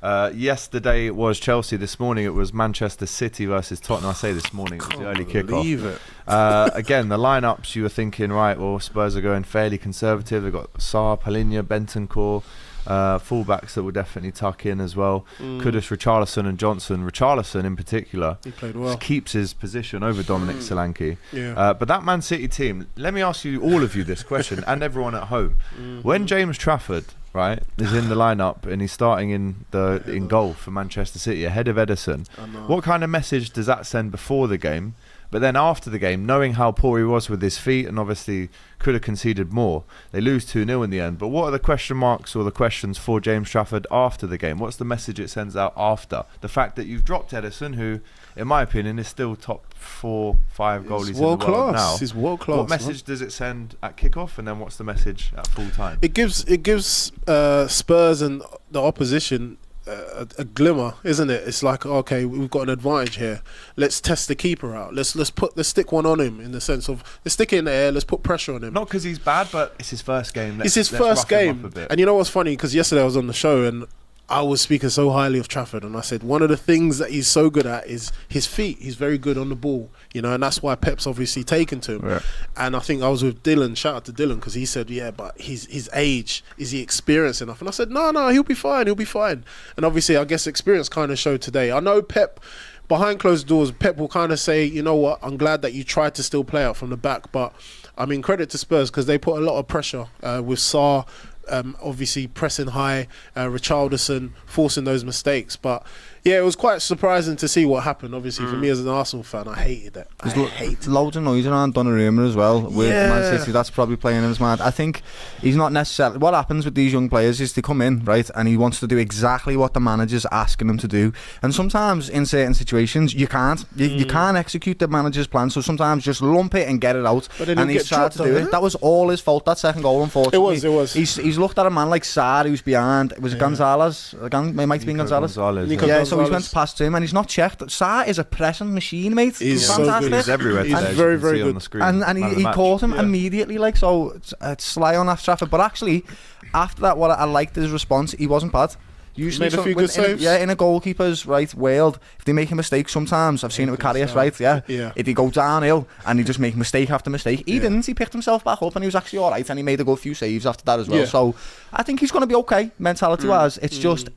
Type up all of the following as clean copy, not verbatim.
Yesterday it was Chelsea. This morning it was Manchester City versus Tottenham. I say this morning, it was the early kickoff. Again, the lineups, you were thinking, right, well, Spurs are going fairly conservative. They've got Sarr, Palhinha, Bentancur, fullbacks that will definitely tuck in as well. Kudus, Richarlison and Johnson. Richarlison in particular, he played well. Keeps his position over Dominic Solanke. But that Man City team, let me ask you, all of you, this question and everyone at home. When James Trafford, right, is in the lineup and he's starting in goal for Manchester City ahead of Ederson, what kind of message does that send before the game? But then after the game, knowing how poor he was with his feet and obviously could have conceded more, they lose 2-0 in the end. But what are the question marks or the questions for James Trafford after the game? What's the message it sends out after? The fact that you've dropped Ederson, who, in my opinion, is still top 4-5 goalies in the world now. He's world class. What message does it send at kickoff, and then what's the message at full time? It gives Spurs and the opposition a glimmer, isn't it? It's like, okay, we've got an advantage here. Let's test the keeper out. Let's stick one on him, in the sense of, let's stick it in the air. Let's put pressure on him. Not because he's bad, but it's his first game. It's his first game. And you know what's funny? Because yesterday I was on the show and I was speaking so highly of Trafford, and I said one of the things that he's so good at is his feet. He's very good on the ball, you know, and that's why Pep's obviously taken to him. Yeah. And I think I was with Dylan, shout out to Dylan, because he said, yeah, but his age, is he experienced enough? And I said, no, he'll be fine. And obviously, I guess experience kind of showed today. I know Pep, behind closed doors, Pep will kind of say, you know what, I'm glad that you tried to still play out from the back, but I mean, credit to Spurs, because they put a lot of pressure with Sarr, obviously pressing high, Richarlison forcing those mistakes. But yeah, it was quite surprising to see what happened. Obviously, for me as an Arsenal fan, I hated it. There's loads of noise around Donnarumma as well with Man City. That's probably playing in his mind. I think he's not necessarily. What happens with these young players is they come in, right, and he wants to do exactly what the manager's asking him to do. And sometimes in certain situations, you can't. You can't execute the manager's plan. So sometimes just lump it and get it out. And he's tried to do it. That was all his fault. That second goal, unfortunately. It was. He's looked at a man like Sarr, who's behind. It was Gonzalez. It might have been Gonzalez. Yeah, so he's went past him and he's not checked. Sarr is a pressing machine, mate. He's fantastic. So good. He's everywhere today. He's very, very good. And he caught him immediately, like, so it's sly on after Trafford. But actually, after that, what I liked his response, he wasn't bad. Usually made a few good saves. In a goalkeeper's world, if they make a mistake sometimes, I've seen it with Karius, if he goes downhill and he just make mistake after mistake, he didn't, he picked himself back up and he was actually alright, and he made a good few saves after that as well. So I think he's going to be okay mentality wise. It's just,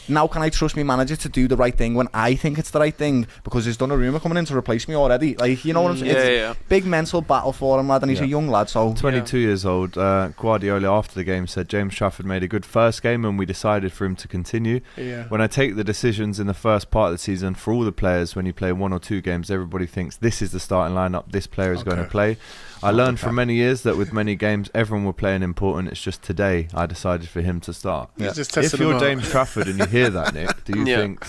now can I trust my manager to do the right thing when I think it's the right thing, because there's Donnarumma coming in to replace me already, like, you know what I'm saying? It's big mental battle for him, lad, and he's a young lad. So 22 years old. Guardiola after the game said James Trafford made a good first game and we decided for him to continue. When I take the decisions in the first part of the season for all the players, when you play 1 or 2 games, everybody thinks this is the starting lineup, this player is going to play. I learned for many years that with many games everyone will play an important. It's just today I decided for him to start. If you're James Trafford and you hear that, Nick, do you think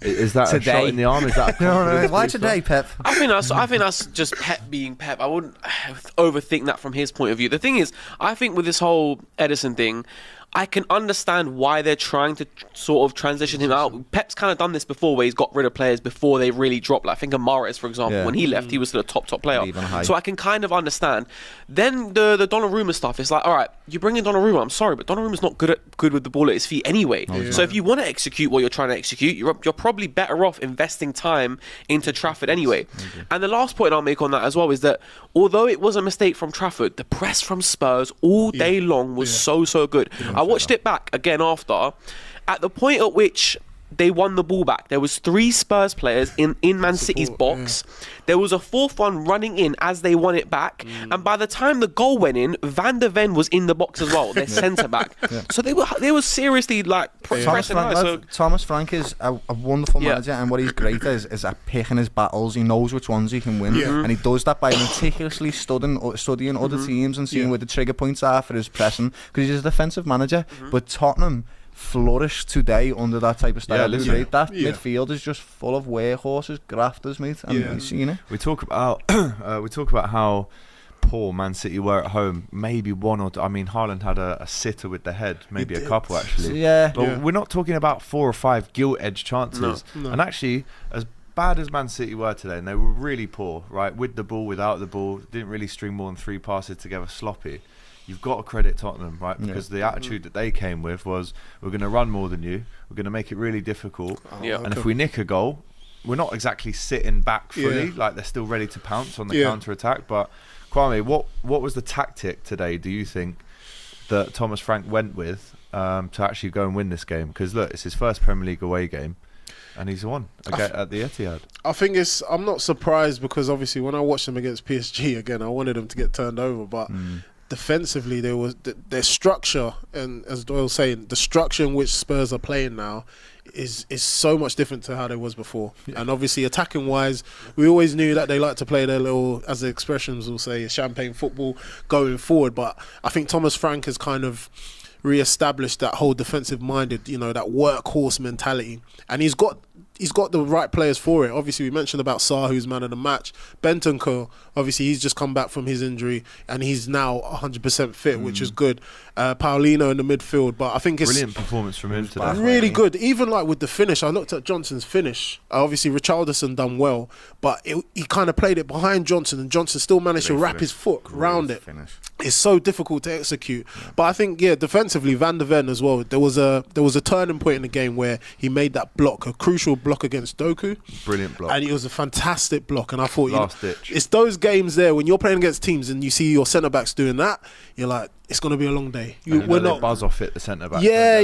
is that today? A shot in the arm? Is that no, why today, Pep? I think that's just Pep being Pep. I wouldn't overthink that from his point of view. The thing is, I think with this whole Ederson thing, I can understand why they're trying to sort of transition him out. Pep's kind of done this before, where he's got rid of players before they really dropped. Like, I think of Mahrez, for example, when he left, he was still a top player. So I can kind of understand. Then the Donnarumma stuff, it's like, all right, you bring in Donnarumma, I'm sorry, but Donnarumma's not good with the ball at his feet anyway. So if you want to execute what you're trying to execute, you're probably better off investing time into Trafford anyway. And the last point I'll make on that as well is that although it was a mistake from Trafford, the press from Spurs all day long was so good. I watched it back again after. At the point at which they won the ball back, there was 3 Spurs players in Man City's box. There was a 4th one running in as they won it back, and by the time the goal went in, Van der Ven was in the box as well, their centre back. So they were seriously like pressing high. Thomas Frank is a wonderful manager, and what he's great is at picking his battles. He knows which ones he can win, and he does that by meticulously studying other teams and seeing where the trigger points are for his pressing, because he's a defensive manager. But Tottenham flourished today under that type of style. That midfield is just full of workhorses, grafters, mate. And you've seen it. We talk about how poor Man City were at home. Maybe one or two. I mean, Haaland had a sitter with the head, maybe a couple actually. But we're not talking about 4 or 5 gilt-edged chances. No. And actually, as bad as Man City were today, and they were really poor, right, with the ball, without the ball, didn't really string more than 3 passes together, sloppy. you've got to credit Tottenham, right? Because the attitude that they came with was, we're going to run more than you, we're going to make it really difficult, and if we nick a goal, we're not exactly sitting back fully, like they're still ready to pounce on the counter-attack. But Kwame, what was the tactic today, do you think, that Thomas Frank went with to actually go and win this game? Because look, it's his first Premier League away game, and he's won at the Etihad. I think I'm not surprised, because obviously when I watched them against PSG again, I wanted them to get turned over, but defensively there was their structure, and as Doyle's saying, the structure in which Spurs are playing now is so much different to how they was before. And obviously attacking wise, we always knew that they like to play their little, as the expressions will say, champagne football going forward. But I think Thomas Frank has kind of re-established that whole defensive minded, that workhorse mentality, and he's got the right players for it. Obviously, we mentioned about Sarr, who's man of the match. Bentancur, obviously, he's just come back from his injury, and he's now 100% fit, which is good. Paulino in the midfield, but I think it's brilliant performance from him today. Really good. Even like with the finish, I looked at Johnson's finish. Obviously, Richarlison done well, but he kind of played it behind Johnson, and Johnson still managed to wrap his foot round it. It's so difficult to execute. But I think, defensively, Van der Ven as well. There was a turning point in the game where he made that block, a crucial block against Doku. Brilliant block. And it was a fantastic block. And I thought, last ditch. It's those games there when you're playing against teams and you see your centre backs doing that, you're like, it's going to be a long day. We're not buzz off it, the centre back. Yeah.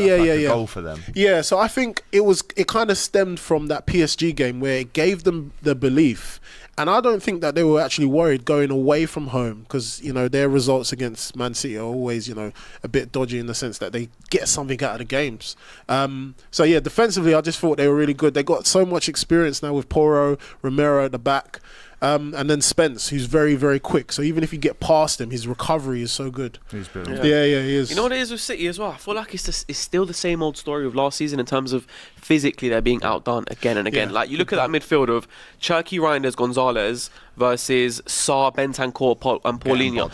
Goal for them. Yeah, so I think it kind of stemmed from that PSG game where it gave them the belief. And I don't think that they were actually worried going away from home, because their results against Man City are always a bit dodgy in the sense that they get something out of the games. So defensively I just thought they were really good. They got so much experience now with Porro, Romero at the back. And then Spence, who's very, very quick. So even if you get past him, his recovery is so good. He's brilliant. Yeah, he is. You know what it is with City as well? I feel like it's still the same old story of last season in terms of physically they're being outdone again and again. Like you look at that midfield of Cherky, Reinders, Gonzalez versus Sarr, Bentancur, and Paulinho.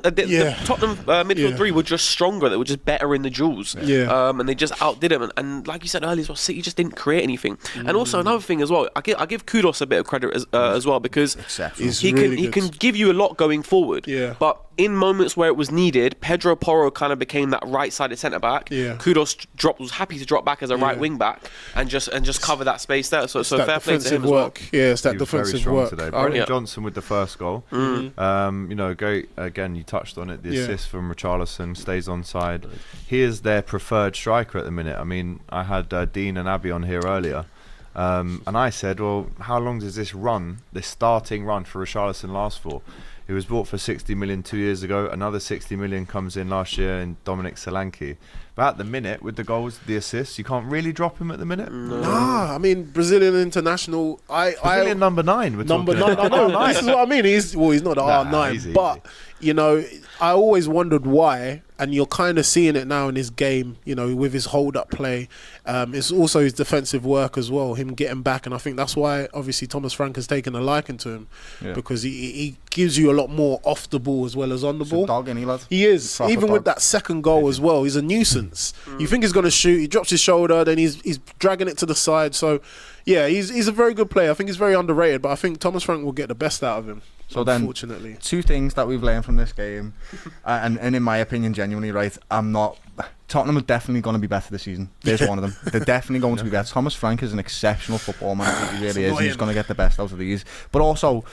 The Tottenham midfield three were just stronger. They were just better in the duels. And they just outdid them. And like you said earlier, well, City just didn't create anything. And also another thing as well, I give Kudos a bit of credit as well, because he can give you a lot going forward. But in moments where it was needed, Pedro Porro kind of became that right-sided centre-back. Kudos was happy to drop back as a right wing-back and just cover that space there. So fair play to him as well. It's that defensive work. Today. Brennan Johnson with the first goal. Great. Again, you touched on it. The assist from Richarlison, stays onside. He is their preferred striker at the minute. I mean, I had Dean and Abby on here earlier. And I said, well, how long does this starting run for Richarlison last for? He was bought for 60 million 2 years ago. Another 60 million comes in last year in Dominic Solanke. But at the minute, with the goals, the assists, you can't really drop him at the minute. Nah, I mean, Brazilian international. Brazilian number 9. Number 9. I know. This is what I mean. He's not an R9, easy. But I always wondered why, and you're kind of seeing it now in his game. With his hold-up play, it's also his defensive work as well. Him getting back, and I think that's why obviously Thomas Frank has taken a liking to him, because he gives you a lot more off the ball as well as on the ball. Dog, ain't he, lad? He is. Even with that second goal as well, he's a nuisance. You think he's going to shoot, he drops his shoulder, then he's dragging it to the side. So he's a very good player. I think he's very underrated, but I think Thomas Frank will get the best out of him. So unfortunately, then, 2 things that we've learned from this game, and in my opinion, genuinely right, Tottenham are definitely going to be better this season. There's one of them. They're definitely going to be better. Thomas Frank is an exceptional football man. He really is. He's going to get the best out of these. But also,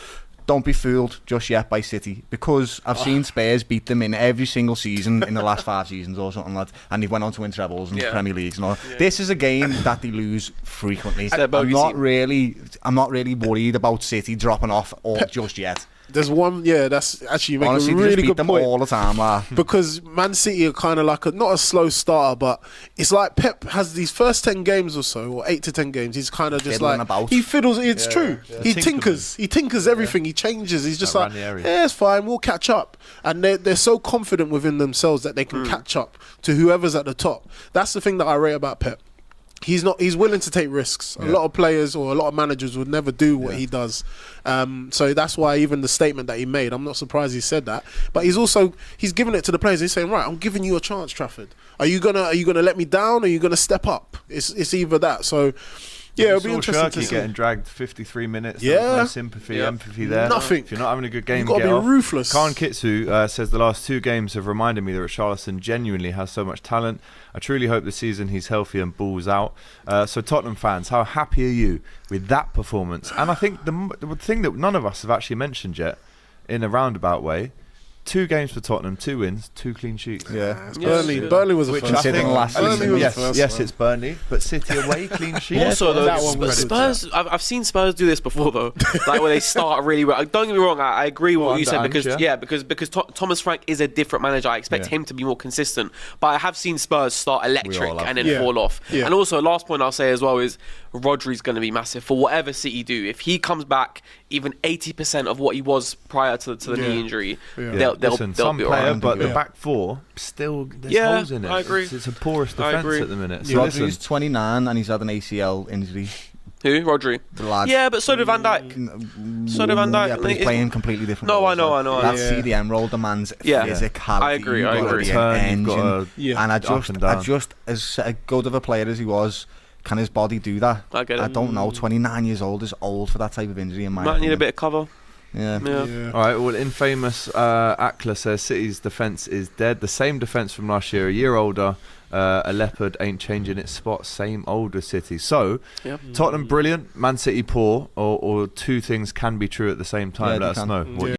don't be fooled just yet by City, because I've seen Spurs beat them in every single season in the last 5 seasons or something like that, and they've went on to win trebles and Premier Leagues and all. This is a game that they lose frequently. I'm not really worried about City dropping off just yet. There's one, that's actually making honestly, a really just beat good them point. all the time, because Man City are kind of like not a slow starter, but it's like Pep has these first 10 games or so, or 8 to 10 games. He's kind of just like he fiddles. It's true. He tinkers everything. He changes. He's just like, it's fine. We'll catch up. And they're so confident within themselves that they can catch up to whoever's at the top. That's the thing that I rate about Pep. He's willing to take risks. A lot of players or a lot of managers would never do what he does. So that's why even the statement that he made, I'm not surprised he said that. But he's giving it to the players. He's saying, right, I'm giving you a chance, Trafford. Are you gonna let me down, or are you gonna step up? It's either that. So Yeah, it'll be interesting Shirky to see. getting dragged 53 minutes. Yeah. There was no sympathy, empathy there. Nothing. If you're not having a good game, You've got to get be off. ruthless. Khan Kitsu says the last 2 games have reminded me that Richarlison genuinely has so much talent. I truly hope this season he's healthy and balls out. So Tottenham fans, how happy are you with that performance? And I think the thing that none of us have actually mentioned yet, in a roundabout way, 2 games for Tottenham, 2 wins, 2 clean sheets. Yeah, Yeah. Burnley was a Which first. I think last Burnley season. was yes, the first yes, one. it's Burnley, but City away clean sheet. Also, though, that one was Spurs. I've seen Spurs do this before, though. Like where they start really well. Don't get me wrong. I agree with what you said because Thomas Frank is a different manager. I expect him to be more consistent. But I have seen Spurs start electric and then fall off. Yeah. And also, last point I'll say as well is Rodri's going to be massive for whatever City do. If he comes back even 80% of what he was prior to the knee injury, they'll Listen, be some player, alright. but the back 4 still there's holes in it. I agree. It's a porous I defence agree. at the minute. So Rodri's listen, 29 and he's had an ACL injury. Who? Rodri. The lad. Yeah, but so did Van Dijk. So did Van Dijk. Yeah, but he's playing completely different. No, roles, I know. That CDM role demands physicality. I agree. You've got to be an engine. And I just, as good of a player as he was, can his body do that? I get it. I don't know. 29 years old is old for that type of injury in my Might opinion. need a bit of cover. Yeah. All right, well, infamous Akla says City's defence is dead. The same defence from last year, a year older. A leopard ain't changing its spot. Same older City. So, Tottenham brilliant, Man City poor, or 2 things can be true at the same time. Let us know. What